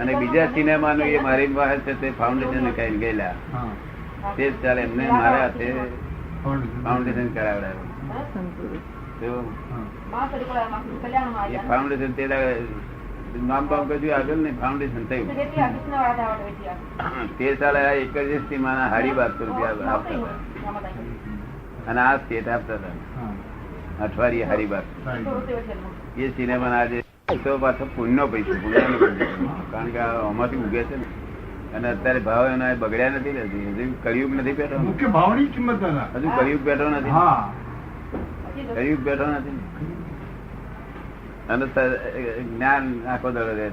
અને બીજા સિનેમાનું એ મારી પાસે છે તે ફાઉન્ડેશન કઈ ગયેલા તે જ ચાલે એમને મારા હાથે ફાઉન્ડેશન કરાવડાવ્યું. એ ફાઉન્ડેશન તે નામ બામ કશું આગળ ને ફાઉન્ડેશન થયું તે સાલે 61 માના 1250 રૂપિયા આપતા હતા અને આ સ્ટેટ આપતા હતા અઠવાડિયે 1250. એ સિનેમા આજે તો પાછો પુણ્યનો પૈસો કારણ કે આમાંથી ઉગે છે ને. અને અત્યારે ભાવ એના બગડ્યા નથી ને હજુ કળિયુગ નથી બેઠો મુખ્ય ભાવની કિંમત હજુ કળિયુગ બેઠો નથી કળિયુગ બેઠો નથી અને જ્ઞાન આખો દડો રહે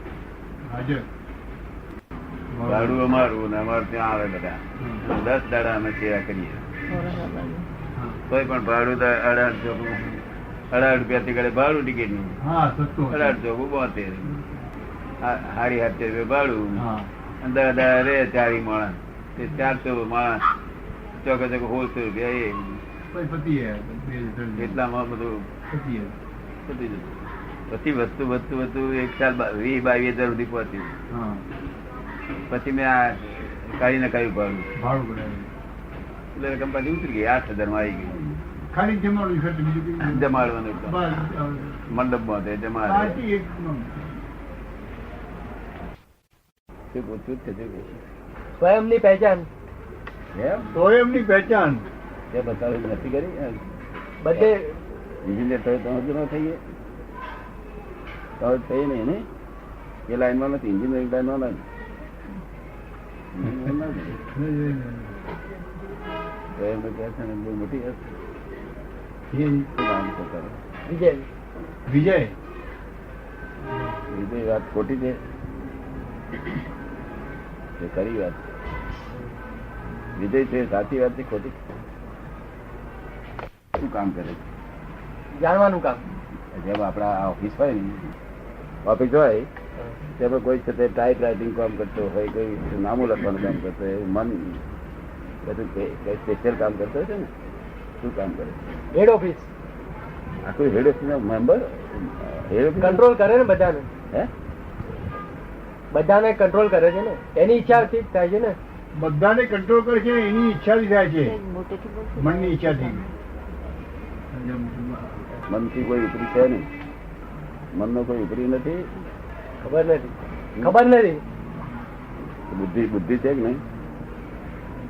છે. ભાડું અમારું ને અમારે ત્યાં આવે બધા 10 દાડા અમે સેવા કરીએ તોય પણ ભાડું તો 18 રૂપિયા થી ભાડું ટિકિટ નું 18 72 હારી 70 રૂપિયા ભાડું અંદર રે 4 માણસ 400 માણસ ચોકે ચોકે 1600 રૂપિયા એટલામાં બધું પછી વસ્તુ એક સાલ 20-22 સુધી પહોંચ્યું. પછી મેં આ કાઢી નખાયું ભાડું એટલે રકમ પાછી ઉતરી ગઈ 8000 માં આવી ગઈ. ખાલી જમાડવાનું મંડપ માં જમાડ સ્વયંની પહેચાન સ્વયંની પહેચાન તે બતાવી નથી કરી બધે ઇન્જિનિયર થયો તો ન થઈએ તો થઈ નહીં ને એ લાઈનમાં નથી એન્જિનિયરિંગ લાઈનમાં મોટી વિજય વાત ખોટી છે ખરી વાત વિજય છે સાચી વાત છે ખોટી શું કામ કરે છે જાણવાનું કામ. જેમ આપડા ઓફિસ હોય ને ઓફિસ હોય તેમાં કોઈ છે તે ટાઈપ રાઇટિંગ કામ કરતો હોય કોઈ નામું લખવાનું કામ કરતો હોય મન બધું સ્પેશિયલ કામ કરતો હોય છે ને શું કામ કરે હેડ ઓફિસ આખું હેડ ઓફિસ મેમ્બર કંટ્રોલ કરે ને બધાને હે બધાને કંટ્રોલ કરે છે ને એની ઈચ્છાથી જ થાય છે ને બધાને કંટ્રોલ કરે છે એની ઈચ્છાથી થાય છે મનની ઈચ્છાથી. મનથી કોઈ ઉપરી છે નહીં મનનો કોઈ ઉપરી નથી ખબર નથી બુદ્ધિ છે કે નહીં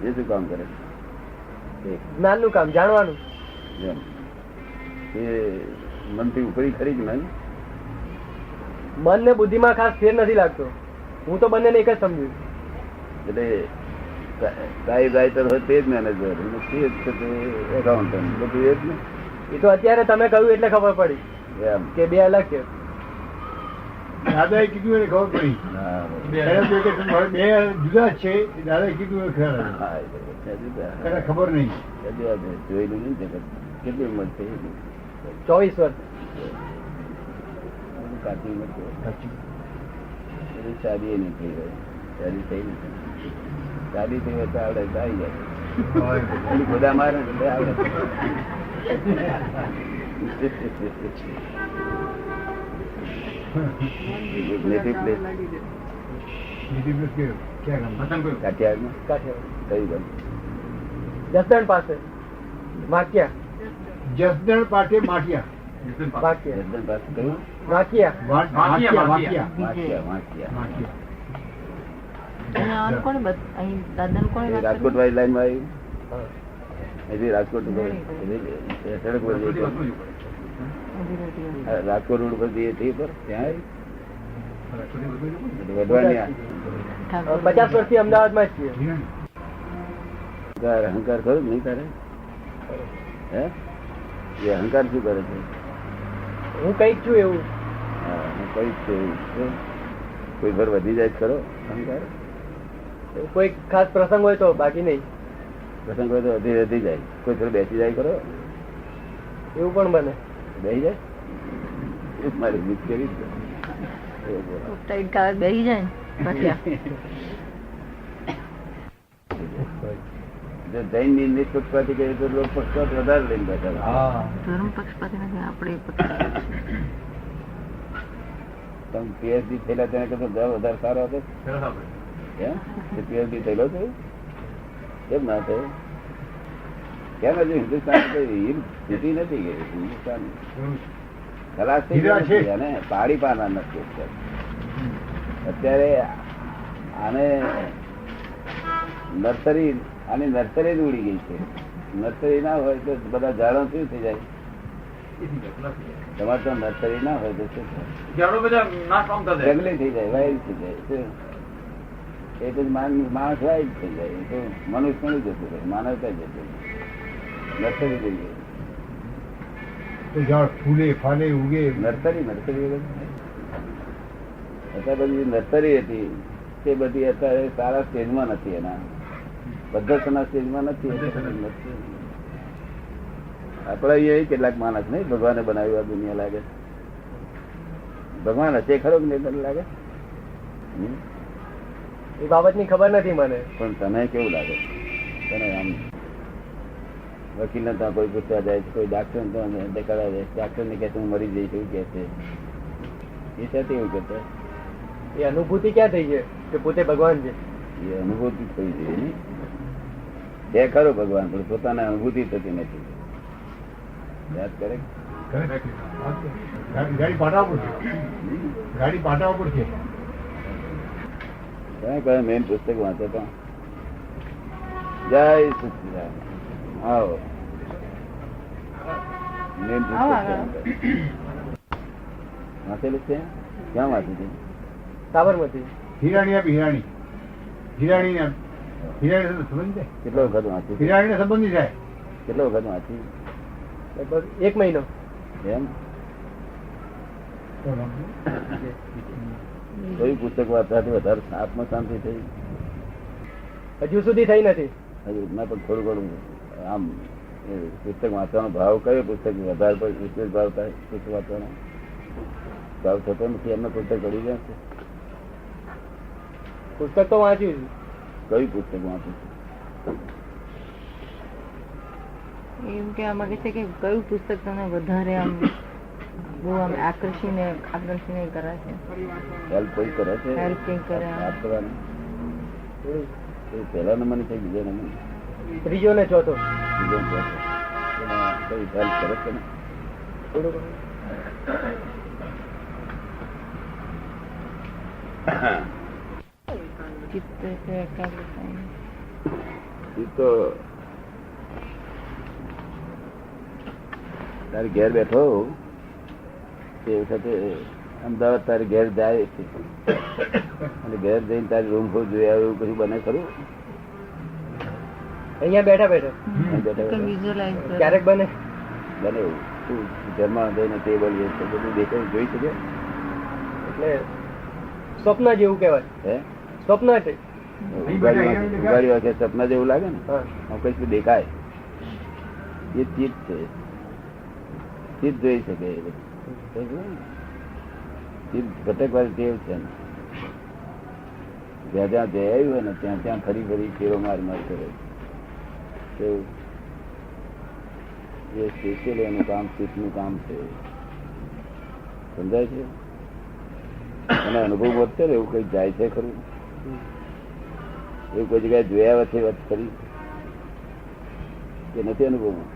એ શું કામ કરે જ્ઞાનનું કામ જાણવાનું એમ એ મનથી ઉપરી ખરી જ નહીં. મન ને બુદ્ધિ માં ખાસ ફેર નથી લાગતો. હું તો બંને એક જ સમજુ એટલે ટાઈપ રાઇટર હોય તે જ મેનેજર એકાઉન્ટન્ટ બધું એ જ ને. એ તો અત્યારે તમે કહ્યું એટલે ખબર પડી એમ કે બે અલગ છે. દાદાએ કીધું એને ખબર પડી બે જુદા છે. દાદાએ કીધું એ ખબર નહીં જોયેલું નહીં કેટલી ઉંમર છે 24 વર્ષ કાચી ઉંમર શાદી એ નહીં થઈ રહી શાદી થઈ નથી શાદી થઈ હોય તો આવડે તો આવી જાય બધા મારે આવડે નેટિવ પ્લેસ જસદણ પાસે માકિયા જસદણ પાસે માઠિયા રાજકોટ વાળી લાઈન માં આવ્યું રાજકોટ રાજકોટ રોડ પર ત્યાં 50 વર્ષથી અમદાવાદમાં જ છીએ. અહંકાર ખરો નહીં તારે હે એ અહંકાર શું કરે છે? હું કઈક છું એવું. હું કઈક છું એવું કોઈ ભર વધી જાય ખરો અહંકાર? કોઈ ખાસ પ્રસંગ હોય તો, બાકી નહીં. પ્રસંગ હોય તો વધી જાય. કોઈ થોડું બેસી જાય ખરો એવું પણ બને. બેસી જાય મારી મુશ્કેલી બેસી જાય જૈન ની નિષ્પક્ષપાતી કહે તો લોક પક્ષપાત વધારે લઈને બેઠા. ધર્મ પક્ષપાતી નથી, આપણે તમે પીએચડી થયેલા તેને કહેતો વધારે સારો હતો પીએચડી થયેલો છે કેમ ના થયો? કેમ હજુ હિન્દુસ્તાન સ્થિતિ નથી ગઈ. હિન્દુસ્તાન ખલાસ થઈ ગયું અને પાડી પાડનાર નથી અત્યારે. આને નર્સરી આની નર્સરી જ ઉડી ગઈ છે. નર્સરી ના હોય તો બધા ઝાડો શું થઈ જાય? તમારે તો નર્સરી ના હોય તો શું જંગલી થઈ જાય, વાઇલ્ડ થઈ જાય. એ પછી માણસ વાઇલ્ડ થઈ જાય. તો મનુષ્ય પણ જતું રહે, માનવતા જતું નર્સરી થઈ ગઈ. ફૂલે ફાલે ઉગે નર્સરી અત્યારે બધી નર્સરી હતી તે બધી અત્યારે સારા સ્ટેજમાં નથી. એના પદ્ધતિના સ્ટેજમાં નથી. આપડે અહીંયા કેટલાક માણસ નહીં ભગવાને બનાવ્યું આ દુનિયા લાગે. ભગવાન હશે ખરો કે નહીં લાગે? એ બાબતની ખબર નથી મને. પણ તને કેવું લાગે? તને આમ વકીલ ને કોઈ પૂછવા જાય છે, કોઈ ડાક્ટર દેખાડા જાય, ડાક્ટર ને કે હું મરી જઈશ એવું કે છે. એ સાથે એવું કહેતા એ અનુભૂતિ ક્યાં થઈ છે કે પોતે ભગવાન છે? એ અનુભૂતિ થઈ જોઈએ છે ખરો ભગવાન, પણ પોતાને અનુભૂતિ થતી નથી. યાદ કરે ગાડી પાટા ઉપર છે. કયા મેન પુસ્તક વાંચે તો? જય સચિદાનંદ. આવો મેન પુસ્તક વાંચેલું છે? ક્યાં વાંચી છે? સાબરમતી. હિરાણી આપી હિરાણી સંબંધ છે. કેટલો વખત વાંચી? હિરાણી સંબંધી થાય. કેટલો વખત વાંચી? લગભગ 1 મહિનો. એમ કયું પુસ્તક વાંચવાથી વધારે આત્મા શાંતિ થઈ? હજુ સુધી થઈ નથી. હજુ ના, પણ થોડું ઘણું આમ પુસ્તક વાંચવાનો ભાવ કયો પુસ્તક વધારે વિશેષ ભાવ થાય? પુસ્તક વાંચવાનો ભાવ થતો નથી. એમને પુસ્તક પડી જાય છે. પુસ્તક તો વાંચ્યું છે. કયું પુસ્તક વાંચ્યું? એમ કે આમાં કે છે કે કયું પુસ્તક તને વધારે આમ બહુ આમ આકર્ષીને કરે છે? હેલ્પ કોઈ કરે છે? હેલ્પ કઈ કરે? વાત કરવાની પહેલા નંબર છે, બીજા નંબર, ત્રીજો ને ચોથો. બીજો ને ચોથો કઈ હેલ્પ કરે છે ને? થોડું ચિત્ત એકાગ્રતા. એ તો તારે ઘેર બેઠો તે વખતે અમદાવાદ તારે ઘેર જાય છે અને ઘેર જઈને તારી રૂમ ફૂલ જોયા એવું કશું બને ખરું? અહીંયા બેઠા બેઠા ક્યારેક બને એવું તું ઘરમાં જઈને ટેબલ બધું દેખાય જોઈ શકે? એટલે સ્વપ્ન જેવું કહેવાય. હે સ્વપ્ન ઉગાડી વાગે સપના જેવું લાગે ને? કઈ દેખાય એ ચિત્ત છે. ચિત્ત જોઈ શકે. ચિત્ત ભટકવાની ટેવ છે ને. જ્યાં જ્યાં જઈ આવ્યું હોય ને ત્યાં ત્યાં ફરી ફરી ફેરો માર કરે. એ સ્પેશિયલ એનું કામ ચિત્તનું કામ છે. સમજાય છે? અને અનુભવ વધશે ને એવું કઈ જાય છે ખરું? એવું કોઈ જગ્યાએ જોયા વચ્ચે વાત કરી કે નથી અનુભવમાં?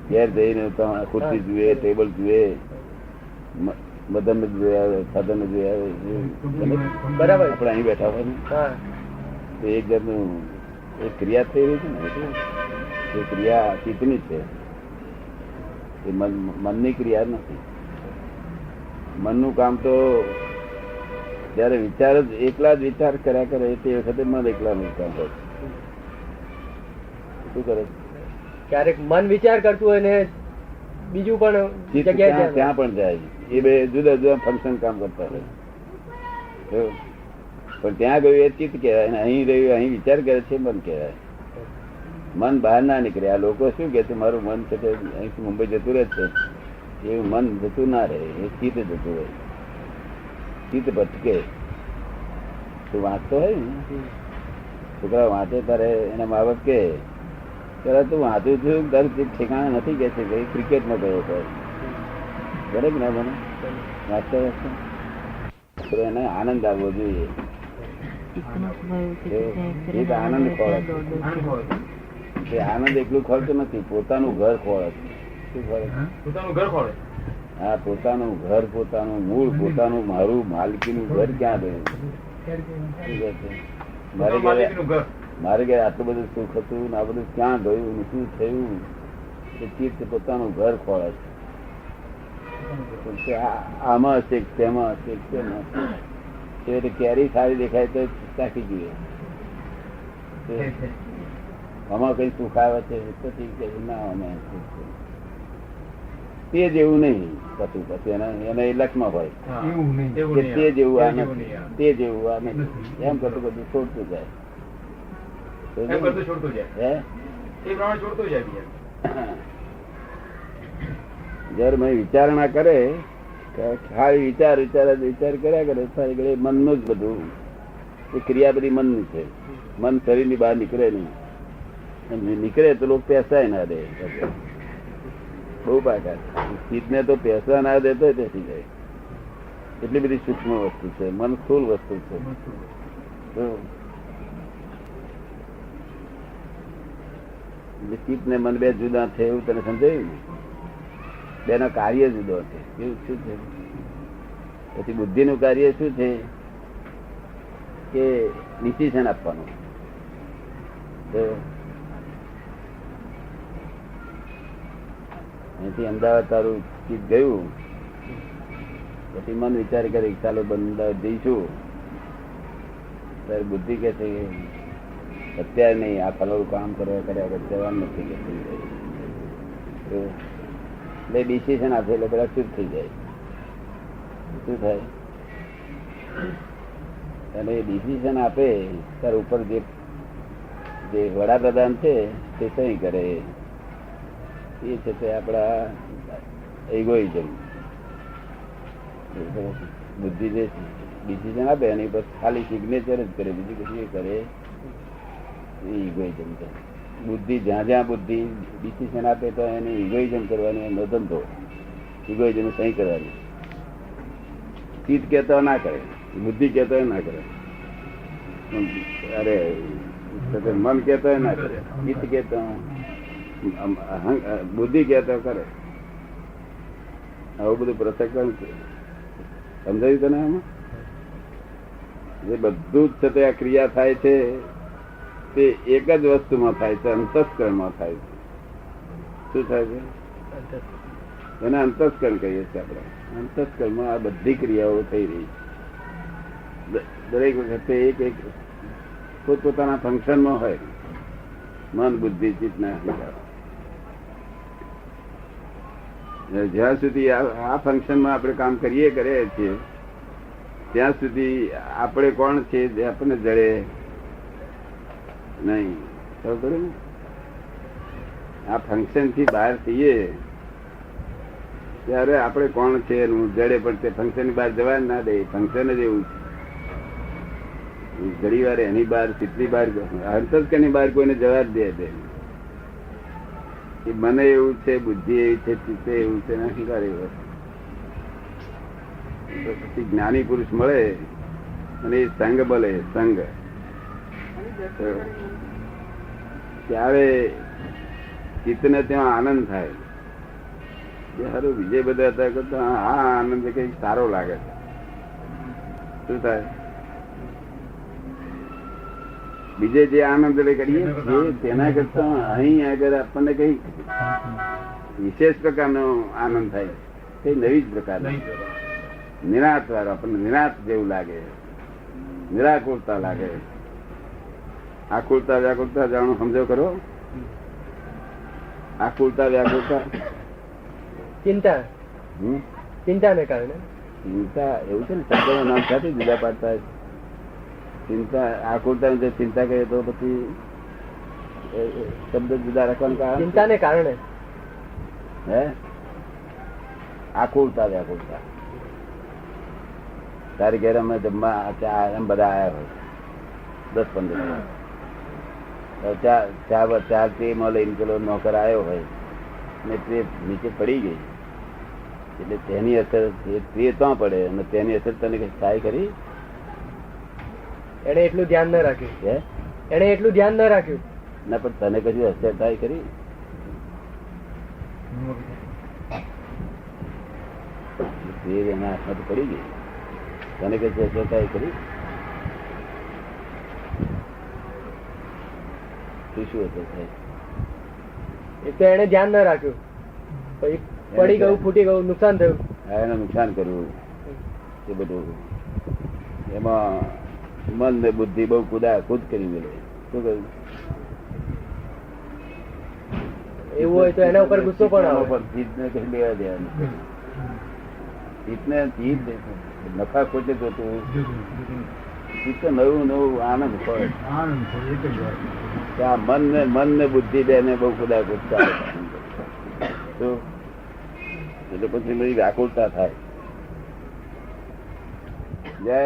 ઘેર જઈને ખુરશી જુએ, ટેબલ જુએ, મદન જોયા, સાધન જોયા, બરાબર. આપણે અહીં બેઠા હોય ને તો એક જાતનું એક ક્રિયા થઈ રહી છે ને, એ ક્રિયા ચિત્તની છે. એ મનની ક્રિયા નથી. મનનું કામ તો જયારે વિચાર જ એકલા જ વિચાર કર્યા કરે તે વખતે મન એકલાનું કામ કરે. શું કરે? ક્યારેક મન વિચાર કરતું હોય ને બીજું પણ જગ્યાએ ત્યાં પણ જાય. એ બે જુદા જુદા ફંક્શન કામ કરતા હોય. પણ ત્યાં ગયું એ ચિત્ત કહેવાય અને અહીં રહ્યું અહીં વિચાર કરે છે મન કહેવાય. મન બહાર ના નીકળે. આ લોકો શું કે છે મારું મન છે અહીંથી મુંબઈ જતું રહે છે, એવું મન જતું ના રહે. એ ચિત્ત જતું રહે. ચિત્ત ભટકે. તું વાંચતો હોય ને, છોકરા વાંચે તારે એના મા બાપ કે ત્યારે તું વાંચું છું તારું ઠેકાણા નથી કે છે ક્રિકેટમાં ગયો હોય. બરાબર ના બને? વાંચતા તો એને આનંદ આવવો જોઈએ. ચિત્તનો સ્વભાવ એવું છે કે એ તો આનંદ ખોળે છે. તે આનંદ એકલું ખોળતો નથી, પોતાનું ઘર ખોળે છે. શું ખોળે? પોતાનું ઘર ખોળે. હા, પોતાનું ઘર, પોતાનું મૂળ, પોતાનું મારું માલકીનું ઘર ક્યાં ગયું? મારે ઘેર આટલું બધું સુખ હતું ને આ બધું ક્યાં ગયું ને શું થયું? એ ચિત્ત પોતાનું ઘર ખોળે છે. આમાં હશે, તેમાં હશે, તેમાં હશે. કેરી સારી દેખાય તો ચાખી જોઈએ. આમાં કઈ સુખ આવે છે તો ઠીક છે, ના આમાં સુખ છે તે જેવું નહીં થતું. પછી એને લક્ષમાં હોય કે તે જેવું આ નથી, તે જેવું આ નથી, એમ કરતું બધું છોડતું જાય. જયારે મેં વિચારણા કરે, ખાલી વિચાર કર્યા કરે, સારી ઘડી મનનું જ બધું, એ ક્રિયા બધી મનની છે. મન શરીર ની બહાર નીકળે નહીં, નીકળે તો લોકો પેસાય ના દે. બહુ બાકાત ચીજ ને તો પેસા ના દે તો બેસી જાય. એટલી બધી સૂક્ષ્મ વસ્તુ છે, મન સ્થૂળ વસ્તુ છે. ચિત્ત ને મન બે જુદા છે એવું તને સમજાયું ને? બે નો કાર્ય જુદો છે. એવું શું છે? પછી બુદ્ધિ નું કાર્ય શું છે કે ડિસિઝન આપવાનું. અહીંથી અમદાવાદ તારું ચિત્ત ગયું, પછી મન વિચાર કરે ચાલો અમદાવાદ જઈશું. ત્યારે બુદ્ધિ કે છે અત્યારે નહીં, આ ફલાણું કામ કર્યા જવાનું નથી કે એટલે ડિસિઝન આપે એટલે બધા ચૂપ થઈ જાય. શું થાય? અને એ ડિસિઝન આપે ત્યારે ઉપર જે વડાપ્રધાન છે તે સહી કરે. એ છે તે આપણા ઇગોઇઝમ. બુદ્ધિ જે ડિસિઝન આપે એની પર ખાલી સિગ્નેચર જ કરે, બીજું કશું કરે ઇગોઇઝમ છે. બુદ્ધિ જ્યાં બુદ્ધિ ડિસિઝન આપે તો એને ઇગોઇઝમ કરવાની, એનો ધંધો ઇગોઇઝમ સહી કરવાની. ચિત્ત કહેતો ના કરે, બુદ્ધિ કહેતો ના કરે, અરે મન કહેતો ના કરે, ચિત્ત કહેતો, બુદ્ધિ કહેતો કરે. આવું બધું પ્રસંગ છે. સમજાયું તને? આમાં જે બધું જ છે તે આ ક્રિયા થાય છે તે એક જ વસ્તુમાં થાય છે, અંતસ્કરણમાં થાય છે. શું થાય છે? એને અંતસ્કરણ કહીએ છીએ આપણે. અંતસ્કરણમાં આ બધી ક્રિયાઓ થઈ રહી છે. દરેક વખતે એક એક પોતપોતાના ફંક્શનમાં હોય, મન બુદ્ધિ ચિત્તના. જ્યાં સુધી આ ફંક્શનમાં આપણે કામ કરીએ છીએ ત્યાં સુધી આપણે કોણ છે આપણને જડે નહીં. ખબર ને? આ ફંક્શન થી બહાર થઈએ ત્યારે આપણે કોણ છે એનું જડે, પણ તે ફંક્શન ની બહાર જવા ના દે. ફંક્શન જ એવું છે. ઘણી વાર એની બહાર કેટલી બહાર અંતસ્કરની બહાર કોઈને જવા જ દે. મને એવું છે, બુદ્ધિ એવી છે, ચિત્ત એવું છે, નથી કરે. પછી જ્ઞાની પુરુષ મળે અને એ સંગ બોલે, સંગ ત્યારે ચિત્તને ત્યાં આનંદ થાય. સારું વિજય બધા હતા કરતા આ આનંદ કઈ સારો લાગે છે. શું થાય? બીજે જે આનંદ કરીએ તેના કરતા અહીં આગળ આપણને કઈ વિશેષ પ્રકારનો આનંદ થાય, કઈ નવી જ પ્રકારનો નિરાંત વાળો, આપણને નિરાંત જેવું લાગે, નિરાકુરતા લાગે. આકુરતા વ્યાકુરતા જાણો, સમજો ખરો? આકુરતા વ્યાકુરતા ચિંતા, ચિંતા ને કારણે ચિંતા એવું છે ને, શબ્દોના નામ સાથે જુદા પાડતા. ચિંતા આકુરતા ચિંતા કરીએ તો પછી શબ્દ જુદા રાખવાનું કારણ ચિંતા ને કારણે હે આકુરતા વ્યાકુરતા. તારી ઘેર અમે જમવા એમ બધા આવ્યા હોય 10-15 ચાર ટ્રેમાં લઈને પેલો નોકર આવ્યો હોય ને ટ્રે નીચે પડી ગઈ, એટલે તેની અસર તે ત્યાં પડે અને તેની અસર તને કઈ થાય ખરી? એને એટલું ધ્યાન ન રાખ્યું. હે? એને એટલું ધ્યાન ન રાખ્યું. ના, પણ તને કશું અસર થાય ખરી? તે એના હાથમાંથી પડી ગઈ, તને કશું અસર થાય ખરી? શું અસર થાય? એ તો એને ધ્યાન ન રાખ્યું, પછી પડી ગયું, ફૂટી ગયું, નુકસાન થયું. હા, એને નુકસાન કરવું એ બધું. એમાં મન ને બુદ્ધિ બહુ કૂદ કરી મળે. શું કહ્યું? એવું હોય તો એના ઉપર ગુસ્સો પણ આવે. જીતને કઈ લેવા દેવાનું, જીતને જીત નફા ખોટે જોતું, જીત તો નવું નવું આનંદ પડે. ત્યાં મન ને બુદ્ધિ દે ને બહુ કુદાકુદ ચાલે. એટલે પછી બધી વ્યાકુળતા થાય. જય